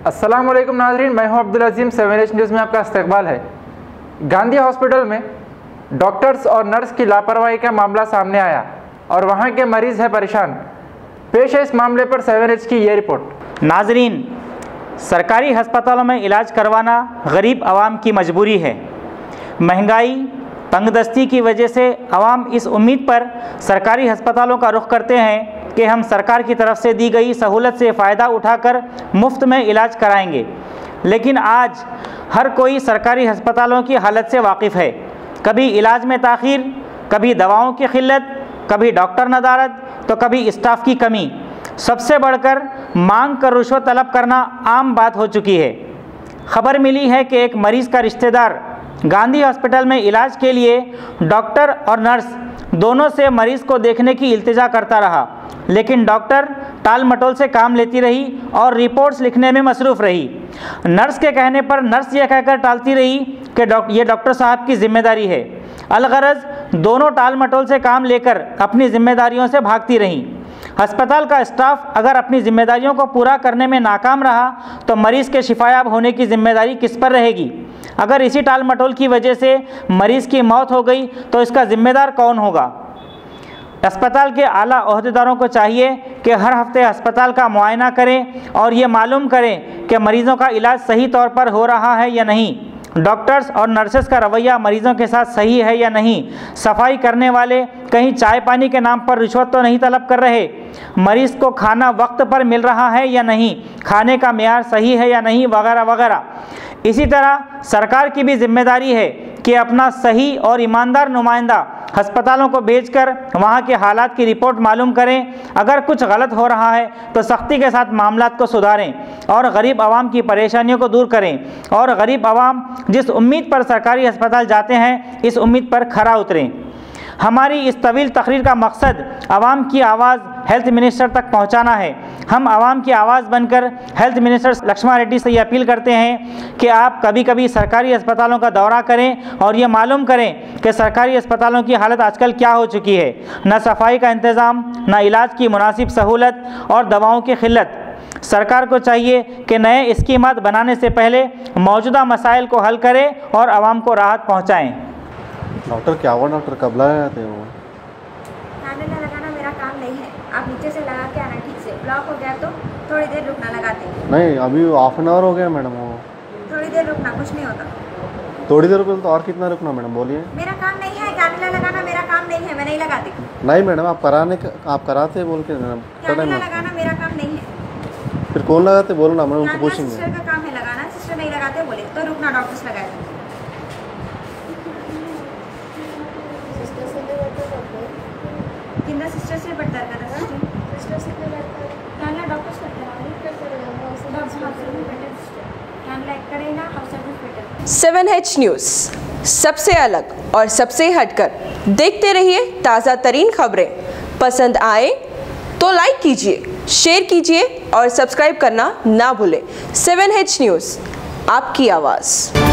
अस्सलाम वालेकुम नाज़रीन, मैं हूं अब्दुल अजीम। 7H न्यूज़ में आपका इस्तकबाल है। गांधी हॉस्पिटल में डॉक्टर्स और नर्स की लापरवाही का मामला सामने आया और वहां के मरीज़ हैं परेशान। पेश है इस मामले पर 7H की ये रिपोर्ट। नाज़रीन, सरकारी अस्पतालों में इलाज करवाना गरीब आवाम की मजबूरी है। महंगाई, तंगदस्ती की वजह से आवाम इस उम्मीद पर सरकारी अस्पतालों का रुख करते हैं कि हम सरकार की तरफ से दी गई सहूलत से फ़ायदा उठाकर मुफ्त में इलाज कराएंगे। लेकिन आज हर कोई सरकारी अस्पतालों की हालत से वाकिफ़ है। कभी इलाज में ताख़ीर, कभी दवाओं की क़िल्लत, कभी डॉक्टर नदारत, तो कभी स्टाफ की कमी। सबसे बढ़कर मांग कर रुश्वत तलब करना आम बात हो चुकी है। खबर मिली है कि एक मरीज़ का रिश्तेदार गांधी हॉस्पिटल में इलाज के लिए डॉक्टर और नर्स दोनों से मरीज़ को देखने की इल्तिजा करता रहा, लेकिन डॉक्टर टाल मटोल से काम लेती रही और रिपोर्ट्स लिखने में मसरूफ़ रही। नर्स के कहने पर नर्स ये कहकर टालती रही कि ये डॉक्टर साहब की जिम्मेदारी है। अलगरज दोनों टाल मटोल से काम लेकर अपनी जिम्मेदारियों से भागती रहीं। अस्पताल का स्टाफ अगर अपनी जिम्मेदारियों को पूरा करने में नाकाम रहा तो मरीज़ के शिफायाब होने की जिम्मेदारी किस पर रहेगी? अगर इसी टाल मटोल की वजह से मरीज़ की मौत हो गई तो इसका ज़िम्मेदार कौन होगा? अस्पताल के आला ओहदेदारों को चाहिए कि हर हफ्ते अस्पताल का मुआयना करें और ये मालूम करें कि मरीज़ों का इलाज सही तौर पर हो रहा है या नहीं। डॉक्टर्स और नर्सेस का रवैया मरीज़ों के साथ सही है या नहीं। सफाई करने वाले कहीं चाय पानी के नाम पर रिश्वत तो नहीं तलब कर रहे। मरीज़ को खाना वक्त पर मिल रहा है या नहीं, खाने का मेयार सही है या नहीं, वगैरह वगैरह। इसी तरह सरकार की भी जिम्मेदारी है कि अपना सही और ईमानदार नुमाइंदा अस्पतालों को भेजकर वहाँ के हालात की रिपोर्ट मालूम करें। अगर कुछ गलत हो रहा है तो सख्ती के साथ मामलात को सुधारें और गरीब आवाम की परेशानियों को दूर करें और गरीब आवाम जिस उम्मीद पर सरकारी अस्पताल जाते हैं इस उम्मीद पर खरा उतरें। हमारी इस तवील तकरीर का मकसद आवाम की आवाज़ हेल्थ मिनिस्टर तक पहुंचाना है। हम आवाम की आवाज़ बनकर हेल्थ मिनिस्टर लक्ष्मण रेड्डी से ये अपील करते हैं कि आप कभी कभी सरकारी अस्पतालों का दौरा करें और ये मालूम करें कि सरकारी अस्पतालों की हालत आजकल क्या हो चुकी है। न सफाई का इंतज़ाम, न इलाज की मुनासिब सहूलत और दवाओं की क़िल्लत। सरकार को चाहिए कि नए स्कीमात बनाने से पहले मौजूदा मसाइल को हल करें और आवाम को राहत पहुँचाएँ। डॉक्टर क्या हुआ? डॉक्टर कब लगाते हो? कैमरा लगाना मेरा काम नहीं है। आप नीचे से लगा के आना ठीक से। ब्लॉक हो गया तो थोड़ी देर रुकना लगाते हैं। नहीं, अभी हाफ एन आवर हो गया मैडम। वो थोड़ी देर रुकना, कुछ नहीं होता। थोड़ी देर रुको तो और कितना रुकना मैडम? बोलिए। मेरा काम नहीं है कैमरा लगाना, मेरा काम नहीं है, मैं नहीं लगाती। नहीं मैडम, आप कराते बोल के मैडम। कैमरा लगाना मेरा काम नहीं है। फिर कौन लगाते बोलो ना, मैं उनको पूछेंगे। सिस्टर का काम है लगाना, सिस्टर नहीं लगाते बोले तो रुकना, डॉक्टर्स लगाए। किंदा सिस्टर से बटदार का सिस्टर से कैमरा डॉक्टर्स करते हैं ना। 7H न्यूज़, सबसे अलग और सबसे हटकर। देखते रहिए ताज़ा तरीन खबरें। पसंद आए तो लाइक कीजिए, शेयर कीजिए और सब्सक्राइब करना ना भूलें। 7H न्यूज़, आपकी आवाज़।